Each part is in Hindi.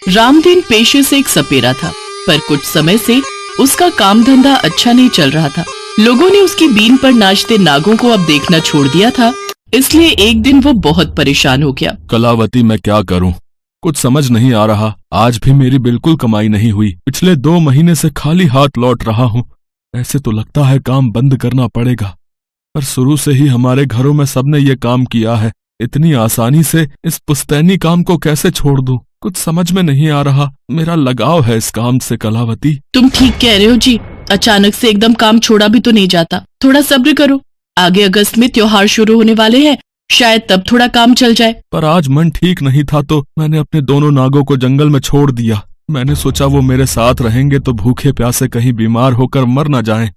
रामदीन पेशे से एक सपेरा था, पर कुछ समय से उसका काम धंधा अच्छा नहीं चल रहा था। लोगों ने उसकी बीन पर नाचते नागों को अब देखना छोड़ दिया था, इसलिए एक दिन वो बहुत परेशान हो गया। कलावती, मैं क्या करूं? कुछ समझ नहीं आ रहा। आज भी मेरी बिल्कुल कमाई नहीं हुई। पिछले 2 महीने से खाली हाथ लौट रहा हूं। ऐसे तो लगता है काम बंद करना पड़ेगा, पर शुरू से ही हमारे घरों में सबने ये काम किया है। इतनी आसानी से इस पुश्तैनी काम को कैसे छोड़ दूं? कुछ समझ में नहीं आ रहा। मेरा लगाव है इस काम से कलावती। तुम ठीक कह रहे हो जी, अचानक से एकदम काम छोड़ा भी तो नहीं जाता। थोड़ा सब्र करो, आगे अगस्त में त्योहार शुरू होने वाले हैं, शायद तब थोड़ा काम चल जाए। पर आज मन ठीक नहीं था तो मैंने अपने दोनों नागों को जंगल में छोड़ दिया। मैंने सोचा वो मेरे साथ रहेंगे तो भूखे प्यासे कहीं बीमार होकर मर न जाएं।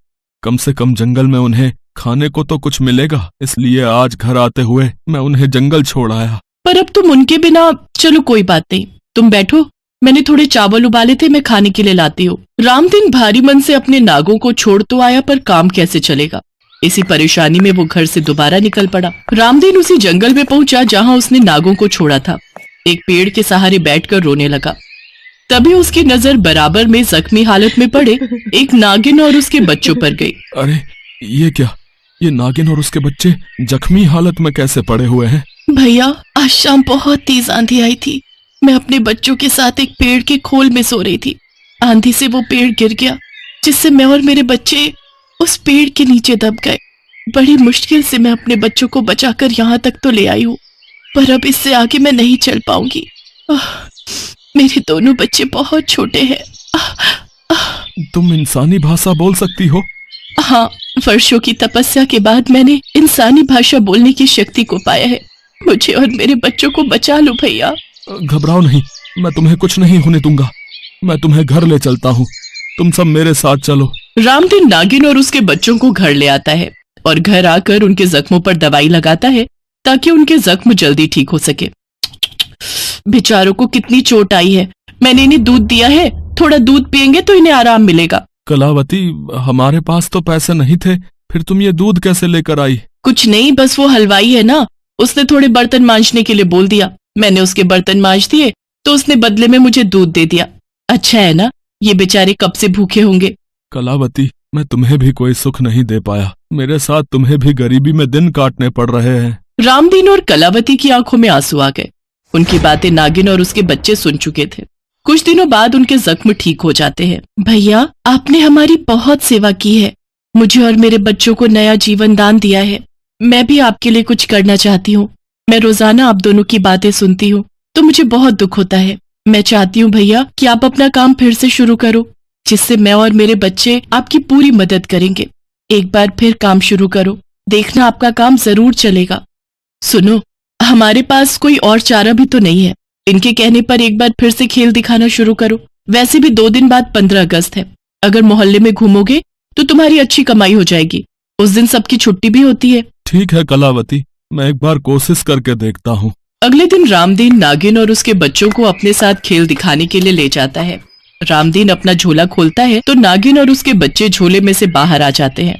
कम से कम जंगल में उन्हें खाने को तो कुछ मिलेगा, इसलिए आज घर आते हुए मैं उन्हें जंगल छोड़ आया। पर अब तुम उनके बिना, चलो कोई बात नहीं, तुम बैठो, मैंने थोड़े चावल उबाले थे, मैं खाने के लिए लाती हूँ। रामदीन भारी मन से अपने नागों को छोड़ तो आया, पर काम कैसे चलेगा? इसी परेशानी में वो घर से दोबारा निकल पड़ा। रामदीन उसी जंगल में पहुंचा जहां उसने नागों को छोड़ा था। एक पेड़ के सहारे बैठकर रोने लगा। तभी उसकी नजर बराबर में जख्मी हालत में पड़े एक नागिन और उसके बच्चों पर गई। अरे ये क्या? ये नागिन और उसके बच्चे जख्मी हालत में कैसे पड़े हुए हैं? भैया, आज शाम बहुत तेज आंधी आई थी। मैं अपने बच्चों के साथ एक पेड़ के खोल में सो रही थी। आंधी से वो पेड़ गिर गया, जिससे मैं और मेरे बच्चे उस पेड़ के नीचे दब गए। बड़ी मुश्किल से मैं अपने बच्चों को बचाकर यहाँ तक तो ले आई हूँ, पर अब इससे आगे मैं नहीं चल पाऊंगी। मेरे दोनों बच्चे बहुत छोटे हैं। तुम इंसानी भाषा बोल सकती हो? हाँ, वर्षों की तपस्या के बाद मैंने इंसानी भाषा बोलने की शक्ति को पाया है। मुझे और मेरे बच्चों को बचा लो भैया। घबराओ नहीं, मैं तुम्हें कुछ नहीं होने दूंगा। मैं तुम्हें घर ले चलता हूँ, तुम सब मेरे साथ चलो। रामदीन नागिन और उसके बच्चों को घर ले आता है और घर आकर उनके जख्मों पर दवाई लगाता है ताकि उनके जख्म जल्दी ठीक हो सके। बेचारों को कितनी चोट आई है। मैंने इन्हें दूध दिया है, थोड़ा दूध पिएंगे तो इन्हें आराम मिलेगा। कलावती, हमारे पास तो पैसे नहीं थे, फिर तुम ये दूध कैसे लेकर आई? कुछ नहीं, बस वो हलवाई है ना, उसने थोड़े बर्तन मांजने के लिए बोल दिया। मैंने उसके बर्तन मांज दिए तो उसने बदले में मुझे दूध दे दिया। अच्छा है ना, ये बेचारे कब से भूखे होंगे। कलावती, मैं तुम्हें भी कोई सुख नहीं दे पाया। मेरे साथ तुम्हें भी गरीबी में दिन काटने पड़ रहे हैं। रामदीन और कलावती की आंखों में आंसू आ गए। उनकी बातें नागिन और उसके बच्चे सुन चुके थे। कुछ दिनों बाद उनके जख्म ठीक हो जाते हैं। भैया, आपने हमारी बहुत सेवा की है, मुझे और मेरे बच्चों को नया जीवन दान दिया है। मैं भी आपके लिए कुछ करना चाहती हूँ। मैं रोजाना आप दोनों की बातें सुनती हूँ तो मुझे बहुत दुख होता है। मैं चाहती हूँ भैया कि आप अपना काम फिर से शुरू करो, जिससे मैं और मेरे बच्चे आपकी पूरी मदद करेंगे। एक बार फिर काम शुरू करो, देखना आपका काम जरूर चलेगा। सुनो, हमारे पास कोई और चारा भी तो नहीं है। इनके कहने पर एक बार फिर से खेल दिखाना शुरू करो। वैसे भी 2 दिन बाद 15 अगस्त है। अगर मोहल्ले में घूमोगे तो तुम्हारी अच्छी कमाई हो जाएगी। उस दिन सबकी छुट्टी भी होती है। ठीक है कलावती, मैं एक बार कोशिश करके देखता हूँ। अगले दिन रामदीन नागिन और उसके बच्चों को अपने साथ खेल दिखाने के लिए ले जाता है। रामदीन अपना झोला खोलता है तो नागिन और उसके बच्चे झोले में से बाहर आ जाते हैं।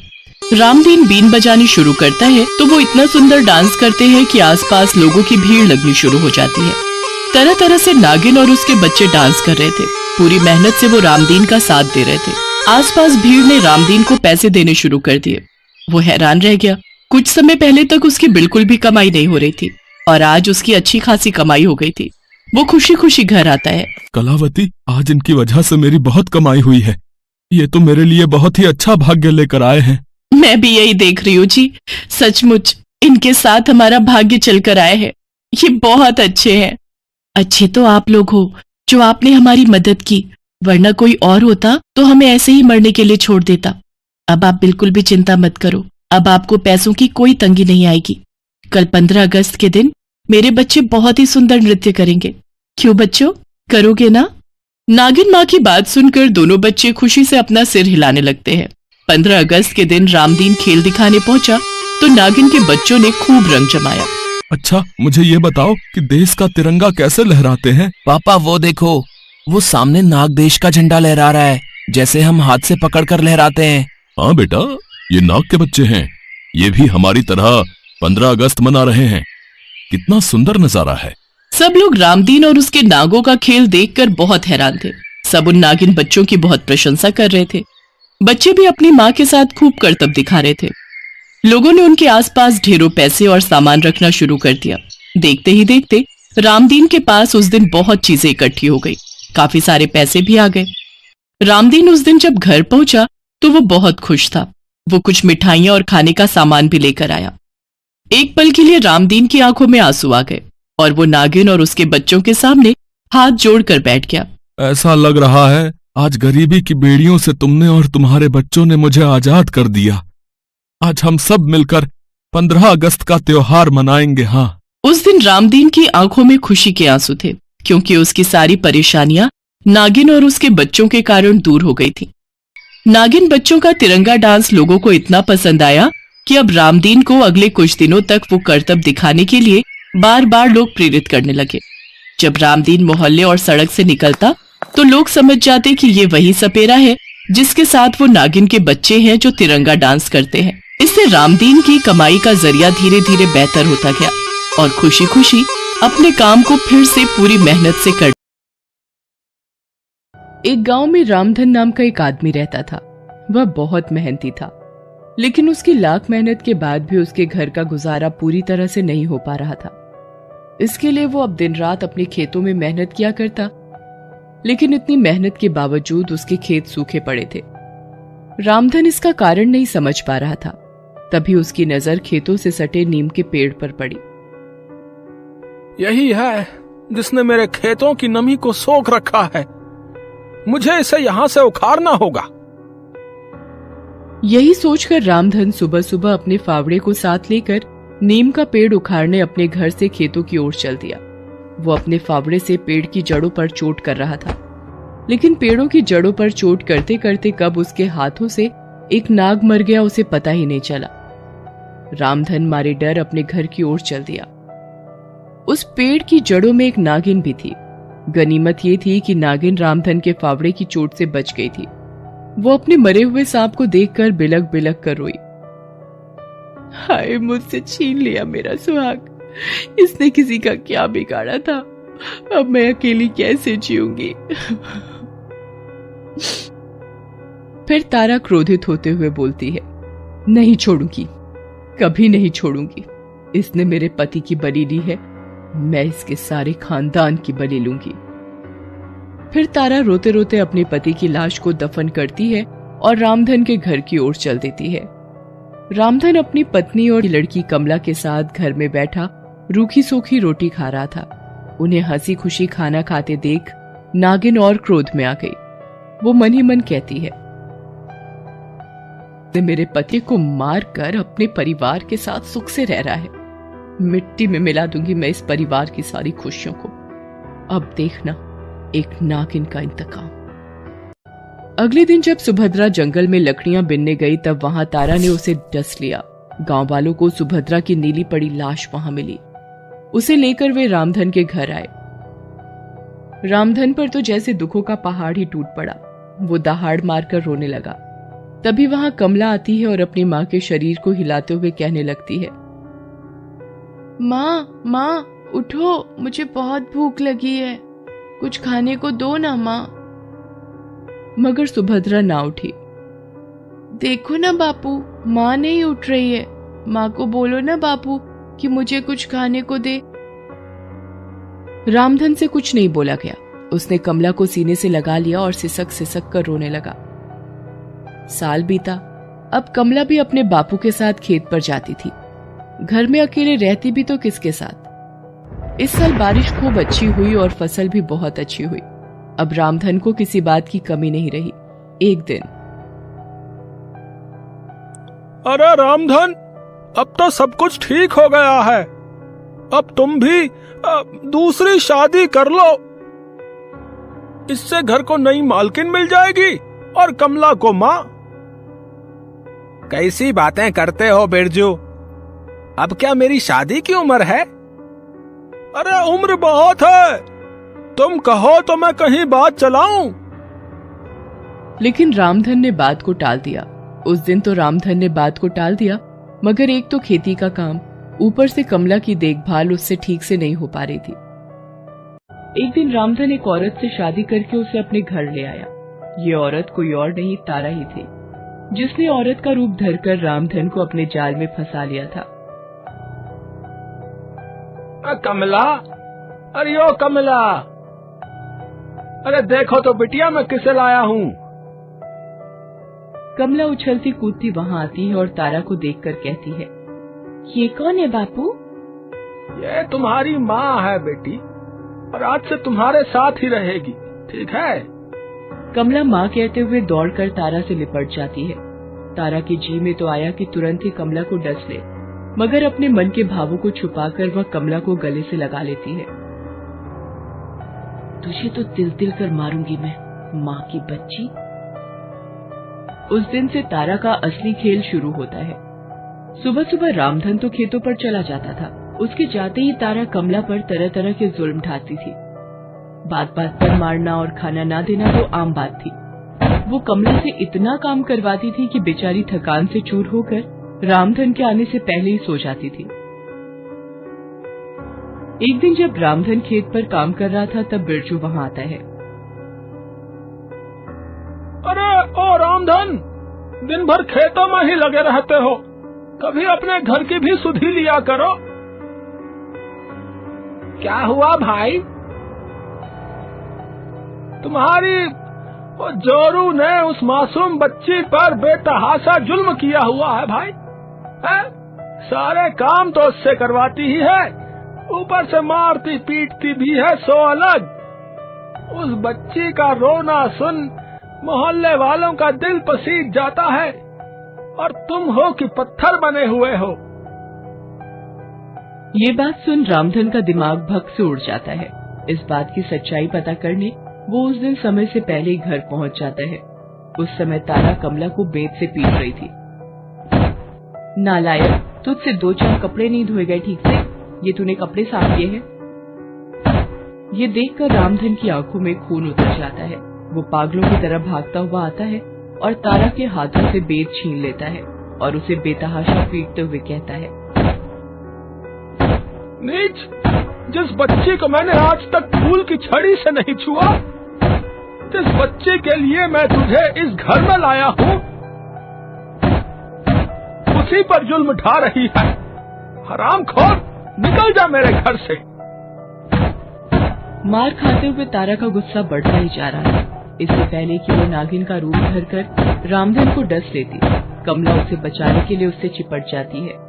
रामदीन बीन बजानी शुरू करता है तो वो इतना सुंदर डांस करते हैं कि आसपास लोगों की भीड़ लगनी शुरू हो जाती है। तरह तरह से नागिन और उसके बच्चे डांस कर रहे थे। पूरी मेहनत से वो रामदीन का साथ दे रहे थे। आसपास भीड़ ने रामदीन को पैसे देने शुरू कर दिए। वो हैरान रह गया। कुछ समय पहले तक उसकी बिल्कुल भी कमाई नहीं हो रही थी और आज उसकी अच्छी खासी कमाई हो गई थी। वो खुशी खुशी घर आता है। कलावती, आज इनकी वजह से मेरी बहुत कमाई हुई है। ये तो मेरे लिए बहुत ही अच्छा भाग्य लेकर आए हैं। मैं भी यही देख रही हूँ जी, सचमुच इनके साथ हमारा भाग्य चलकर आए हैं। ये बहुत अच्छे हैं। अच्छे तो आप लोग हो जो आपने हमारी मदद की, वरना कोई और होता तो हमें ऐसे ही मरने के लिए छोड़ देता। अब आप बिल्कुल भी चिंता मत करो, अब आपको पैसों की कोई तंगी नहीं आएगी। कल 15 अगस्त के दिन मेरे बच्चे बहुत ही सुंदर नृत्य करेंगे। क्यों बच्चों, करोगे ना? नागिन माँ की बात सुनकर दोनों बच्चे खुशी से अपना सिर हिलाने लगते हैं। 15 अगस्त के दिन रामदीन खेल दिखाने पहुंचा तो नागिन के बच्चों ने खूब रंग जमाया। अच्छा, मुझे ये बताओ कि देश का तिरंगा कैसे लहराते हैं? पापा वो देखो, वो सामने नाग देश का झंडा लहरा रहा है, जैसे हम हाथ से पकड़कर लहराते हैं। हाँ बेटा, ये नाग के बच्चे हैं। ये भी हमारी तरह 15 अगस्त मना रहे हैं। कितना सुंदर नजारा है। सब लोग रामदीन और उसके नागों का खेल देखकर बहुत हैरान थे। सब उन नागिन बच्चों की बहुत प्रशंसा कर रहे थे। बच्चे भी अपनी माँ के साथ खूब करतब दिखा रहे थे। लोगों ने उनके आसपास ढेरों पैसे और सामान रखना शुरू कर दिया। देखते ही देखते रामदीन के पास उस दिन बहुत चीजें इकट्ठी हो गई। काफी सारे पैसे भी आ गए। रामदीन उस दिन जब घर पहुंचा तो वो बहुत खुश था। वो कुछ मिठाइयां और खाने का सामान भी लेकर आया। एक पल के लिए रामदीन की आंखों में आंसू आ गए और वो नागिन और उसके बच्चों के सामने हाथ जोड़कर बैठ गया। ऐसा लग रहा है आज गरीबी की बेड़ियों से तुमने और तुम्हारे बच्चों ने मुझे आजाद कर दिया। आज हम सब मिलकर 15 अगस्त का त्योहार मनाएंगे। हाँ, उस दिन रामदीन की आंखों में खुशी के आंसू थे, क्योंकि उसकी सारी परेशानियां नागिन और उसके बच्चों के कारण दूर हो गई थी। नागिन बच्चों का तिरंगा डांस लोगों को इतना पसंद आया कि अब रामदीन को अगले कुछ दिनों तक वो करतब दिखाने के लिए बार बार लोग प्रेरित करने लगे। जब रामदीन मोहल्ले और सड़क से निकलता तो लोग समझ जाते कि ये वही सपेरा है जिसके साथ वो नागिन के बच्चे हैं जो तिरंगा डांस करते हैं। इससे रामदीन की कमाई का जरिया धीरे धीरे बेहतर होता गया और खुशी खुशी अपने काम को फिर से पूरी मेहनत से कर। एक गांव में रामधन नाम का एक आदमी रहता था। वह बहुत मेहनती था, लेकिन उसकी लाख मेहनत के बाद भी उसके घर का गुजारा पूरी तरह से नहीं हो पा रहा था। इसके लिए वो अब दिन रात अपने खेतों में मेहनत किया करता, लेकिन इतनी मेहनत के बावजूद उसके खेत सूखे पड़े थे। रामधन इसका कारण नहीं समझ पा रहा था। तभी उसकी नजर खेतों से सटे नीम के पेड़ पर पड़ी। यही है जिसने मेरे खेतों की नमी को सोख रखा है। मुझे इसे यहां से उखाड़ना होगा। यही सोचकर रामधन सुबह सुबह अपने फावड़े को साथ लेकर नीम का पेड़ उखाड़ने अपने घर से खेतों की ओर चल दिया। वो अपने फावड़े से पेड़ की जड़ों पर चोट कर रहा था, लेकिन पेड़ों की जड़ों पर चोट करते करते कब उसके हाथों से एक नाग मर गया उसे पता ही नहीं चला। रामधन मारे डर अपने घर की ओर चल दिया। उस पेड़ की जड़ों में एक नागिन भी थी। गनीमत ये थी कि नागिन रामधन के फावड़े की चोट से बच गई थी। वो अपने मरे हुए सांप को देखकर बिलक बिलक कर रोई। हाय, मुझसे छीन लिया मेरा सुहाग। इसने किसी का क्या बिगाड़ा था। अब मैं अकेली कैसे जीऊंगी। फिर तारा क्रोधित होते हुए बोलती है, नहीं छोड़ूंगी, कभी नहीं छोड़ूंगी। इसने मेरे पति की बलि ली है, मैं इसके सारे खानदान की बलि लूंगी। फिर तारा रोते रोते अपने पति की लाश को दफन करती है और रामधन के घर की ओर चल देती है। रामधन अपनी पत्नी और लड़की कमला के साथ घर में बैठा रूखी सूखी रोटी खा रहा था। उन्हें हंसी खुशी खाना खाते देख नागिन और क्रोध में आ गई। वो मन ही मन कहती है, मेरे पति को मार कर अपने परिवार के साथ सुख से रह रहा है। मिट्टी में मिला दूंगी मैं इस परिवार की सारी खुशियों को। अब देखना एक नागिन का इंतकाम। अगले दिन जब सुभद्रा जंगल में लकड़ियां बिनने गई तब वहां तारा ने उसे डस लिया। गांव वालों को सुभद्रा की नीली पड़ी लाश वहां मिली। उसे लेकर वे रामधन के घर आए। रामधन पर तो जैसे दुखों का पहाड़ ही टूट पड़ा। वो दहाड़ मारकर रोने लगा। तभी वहां कमला आती है और अपनी माँ के शरीर को हिलाते हुए कहने लगती है, माँ माँ उठो, मुझे बहुत भूख लगी है, कुछ खाने को दो ना माँ। मगर सुभद्रा ना उठी। देखो ना बापू, माँ नहीं उठ रही है। माँ को बोलो ना बापू कि मुझे कुछ खाने को दे। रामधन से कुछ नहीं बोला गया। उसने कमला को सीने से लगा लिया और सिसक कर रोने लगा। साल बीता। अब कमला भी अपने बापू के साथ खेत पर जाती थी। घर में अकेले रहती भी तो किसके साथ। इस साल बारिश खूब अच्छी हुई और फसल भी बहुत अच्छी हुई। अब रामधन को किसी बात की कमी नहीं रही। एक दिन, अरे रामधन, अब तो सब कुछ ठीक हो गया है। अब तुम भी दूसरी शादी कर लो। इससे घर को नई मालकिन मिल जाएगी और कमला को माँ। कैसी बातें करते हो बिरजू? अब क्या मेरी शादी की उम्र है? अरे उम्र बहुत है। तुम कहो तो मैं कहीं बात चलाऊं। लेकिन रामधन ने बात को टाल दिया। उस दिन तो रामधन ने बात को टाल दिया, मगर एक तो खेती का काम, ऊपर से कमला की देखभाल उससे ठीक से नहीं हो पा रही थी। एक दिन रामधन एक औरत से शादी करके उसे अपने घर ले आया। ये औरत कोई और नहीं, तारा ही थी, जिसने औरत का रूप धरकर रामधन को अपने जाल में फंसा लिया था। कमला, अरे ओ कमला, अरे देखो तो बिटिया मैं किसे लाया हूँ। कमला उछलती कूदती वहाँ आती है और तारा को देखकर कहती है, ये कौन है बापू? ये तुम्हारी माँ है बेटी, और आज से तुम्हारे साथ ही रहेगी, ठीक है? कमला माँ कहते हुए दौड़कर तारा से लिपट जाती है। तारा के जी में तो आया कि तुरंत ही कमला को डस ले, मगर अपने मन के भावों को छुपाकर वह कमला को गले से लगा लेती है। तुझे तो तिल तिल कर मारूंगी मैं, माँ की बच्ची। उस दिन से तारा का असली खेल शुरू होता है। सुबह सुबह रामधन तो खेतों पर चला जाता था। उसके जाते ही तारा कमला पर तरह तरह के जुल्म ढाती थी। बात बात पर मारना और खाना ना देना तो आम बात थी। वो कमला से इतना काम करवाती थी कि बेचारी थकान से चूर होकर रामधन के आने से पहले ही सो जाती थी। एक दिन जब रामधन खेत पर काम कर रहा था तब बिरजू वहाँ आता है। अरे ओ रामधन, दिन भर खेतों में ही लगे रहते हो, कभी अपने घर की भी सुधि लिया करो। क्या हुआ भाई? तुम्हारी वो जोरू ने उस मासूम बच्ची पर बेतहाशा जुल्म किया हुआ है भाई, है? सारे काम तो उससे करवाती ही है, ऊपर से मारती पीटती भी है सो अलग। उस बच्ची का रोना सुन मोहल्ले वालों का दिल पसीज जाता है, और तुम हो कि पत्थर बने हुए हो। ये बात सुन रामधन का दिमाग भग से उड़ जाता है। इस बात की सच्चाई पता करने वो उस दिन समय से पहले ही घर पहुंच जाता है। उस समय तारा कमला को बेत से पीट रही थी। नालायक, तुझसे 2-4 कपड़े नहीं धोए गए ठीक से, ये तूने कपड़े साफ किए हैं। ये देखकर रामधन की आंखों में खून उतर जाता है। वो पागलों की तरह भागता हुआ आता है और तारा के हाथों से बेत छीन लेता है और उसे बेतहाशा पीटते हुए कहता है, नीच, जिस बच्ची को मैंने आज तक फूल की छड़ी से नहीं छुआ, जिस बच्चे के लिए मैं तुझे इस घर में लाया हूँ, उसी पर जुल्म ढा रही है। हरामखोर, निकल जा मेरे घर से। मार खाते हुए तारा का गुस्सा बढ़ता ही जा रहा है। इससे पहले कि वो नागिन का रूप धरकर रामधन को डस लेती, कमला उसे बचाने के लिए उससे चिपट जाती है।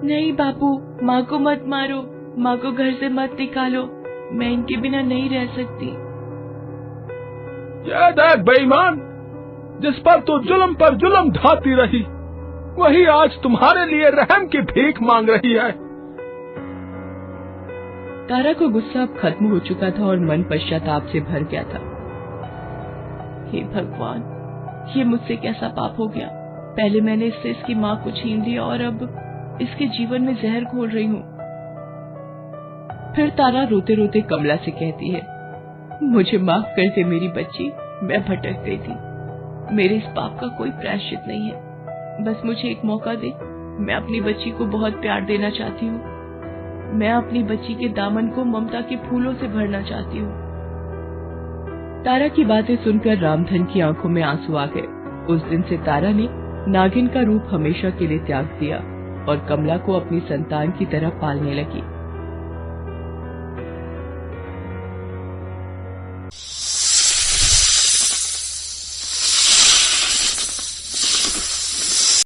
नहीं बापू, माँ को मत मारो, माँ को घर से मत निकालो, मैं इनके बिना नहीं रह सकती। ये देख बेईमान, जिस पर तू जुल्म पर जुल्म ढाती रही, वही आज तुम्हारे लिए रहम की भीख मांग रही है। तारा को गुस्सा अब खत्म हो चुका था और मन पश्चाताप से भर गया था। हे भगवान, ये मुझसे कैसा पाप हो गया। पहले मैंने इससे इसकी माँ को छीन लिया और अब इसके जीवन में जहर घोल रही हूँ। फिर तारा रोते रोते कमला से कहती है, मुझे माफ कर दे मेरी बच्ची, मैं भटक गई थी। मेरे इस पाप का कोई प्रायश्चित नहीं है। बस मुझे एक मौका दे, मैं अपनी बच्ची को बहुत प्यार देना चाहती हूँ। मैं अपनी बच्ची के दामन को ममता के फूलों से भरना चाहती हूँ। तारा की बातें सुनकर रामधन की आंखों में आंसू आ गए। उस दिन से तारा ने नागिन का रूप हमेशा के लिए त्याग दिया और कमला को अपनी संतान की तरह पालने लगी।